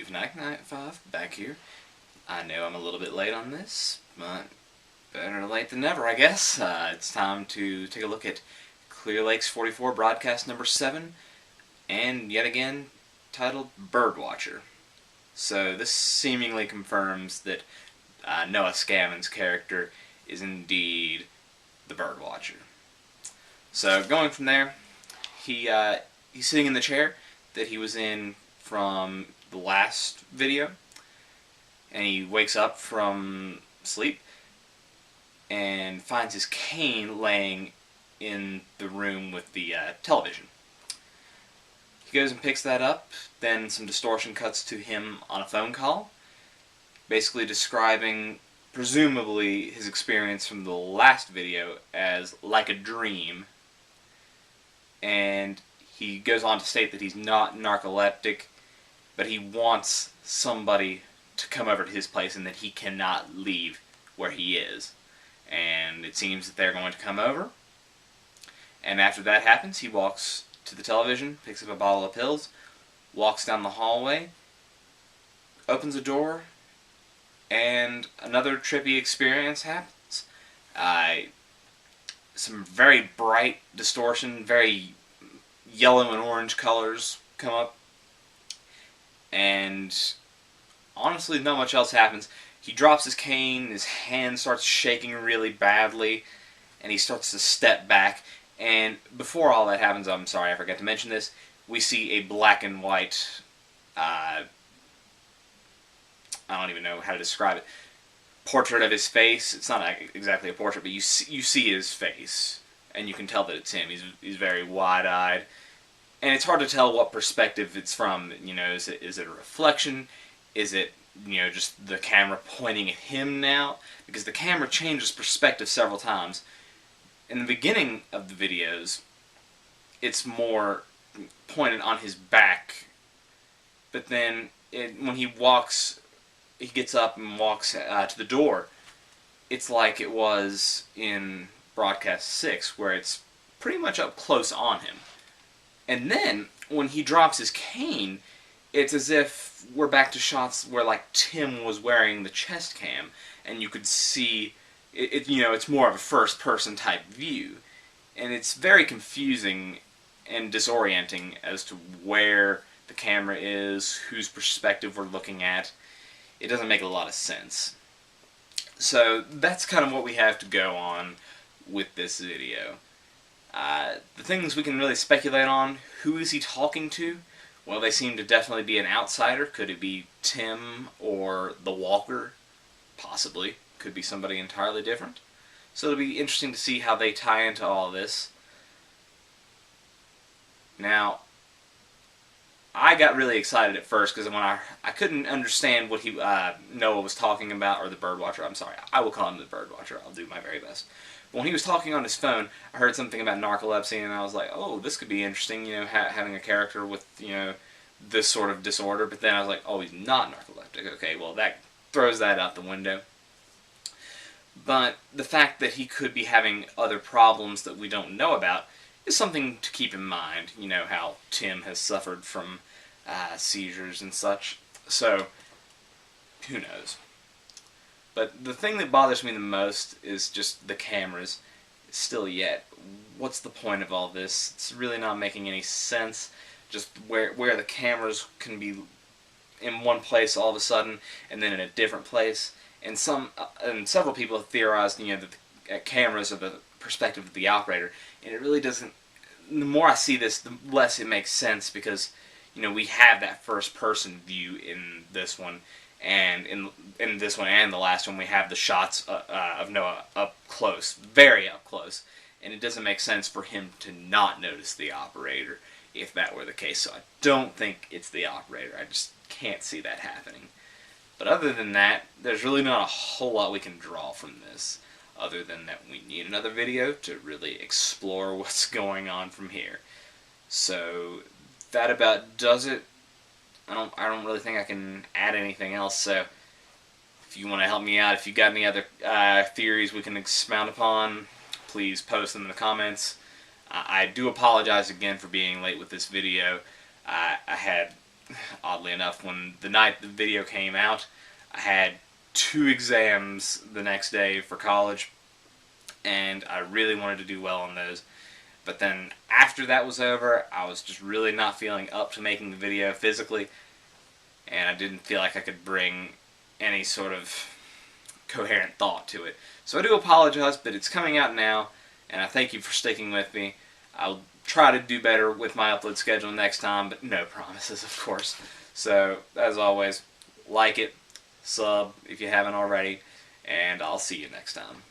Fanatic95 back here. I know I'm a little bit late on this, but better late than never, I guess. It's time to take a look at Clear Lakes 44 broadcast number 7, and yet again titled Birdwatcher. So this seemingly confirms that Noah Scammon's character is indeed the Birdwatcher. So going from there, he's sitting in the chair that he was in from the last video, and he wakes up from sleep and finds his cane laying in the room with the television. He goes and picks that up, then some distortion cuts to him on a phone call, basically describing, presumably, his experience from the last video as like a dream, and he goes on to state that he's not narcoleptic, but he wants somebody to come over to his place and that he cannot leave where he is. And it seems that they're going to come over. And after that happens, he walks to the television, picks up a bottle of pills, walks down the hallway, opens a door, and another trippy experience happens. Some very bright distortion, very yellow and orange colors come up, and honestly not much else happens. He drops his cane, his hand starts shaking really badly, and he starts to step back. And before all that happens, I'm sorry, I forgot to mention this, we see a black and white, I don't even know how to describe it, portrait of his face. It's not exactly a portrait, but you see his face, and you can tell that it's him. He's very wide-eyed, and it's hard to tell what perspective it's from. You know, is it a reflection? Is it, you know, just the camera pointing at him now? Because the camera changes perspective several times. In the beginning of the videos, it's more pointed on his back, but then when he gets up and walks to the door, it's like it was in broadcast 6, where it's pretty much up close on him. And then when he drops his cane, it's as if we're back to shots where, like, Tim was wearing the chest cam, and you could see you know, it's more of a first-person type view, and it's very confusing and disorienting as to where the camera is, whose perspective we're looking at. It doesn't make a lot of sense. So that's kind of what we have to go on with this video. The things we can really speculate on: who is he talking to? Well, they seem to definitely be an outsider. Could it be Tim or the Walker? Possibly. Could be somebody entirely different. So it'll be interesting to see how they tie into all this. Now, I got really excited at first because when I couldn't understand what Noah was talking about, or the Birdwatcher. I'm sorry, I will call him the Birdwatcher. I'll do my very best. But when he was talking on his phone, I heard something about narcolepsy, and I was like, oh, this could be interesting. You know, having a character with, you know, this sort of disorder. But then I was like, oh, he's not narcoleptic. Okay, well, that throws that out the window. But the fact that he could be having other problems that we don't know about is something to keep in mind. You know how Tim has suffered from seizures and such. So, who knows? But the thing that bothers me the most is just the cameras. Still yet, what's the point of all this? It's really not making any sense. Just where the cameras can be in one place all of a sudden, and then in a different place. And several people have theorized, you know, that the cameras are the perspective of the operator, and it really doesn't. The more I see this, the less it makes sense, because, you know, we have that first-person view in this one, and in this one and the last one, we have the shots of Noah up close, very up close, and it doesn't make sense for him to not notice the operator if that were the case. So I don't think it's the operator. I just can't see that happening. But other than that, there's really not a whole lot we can draw from this, other than that we need another video to really explore what's going on from here. So that about does it. I don't really think I can add anything else. So if you want to help me out, if you got any other theories we can expound upon, please post them in the comments. I do apologize again for being late with this video. I had oddly enough, when the night the video came out, I had 2 exams the next day for college, and I really wanted to do well on those. But then after that was over, I was just really not feeling up to making the video physically, and I didn't feel like I could bring any sort of coherent thought to it. So I do apologize, but it's coming out now, and I thank you for sticking with me. I'll try to do better with my upload schedule next time, but no promises, of course. So, as always, like it, sub if you haven't already, and I'll see you next time.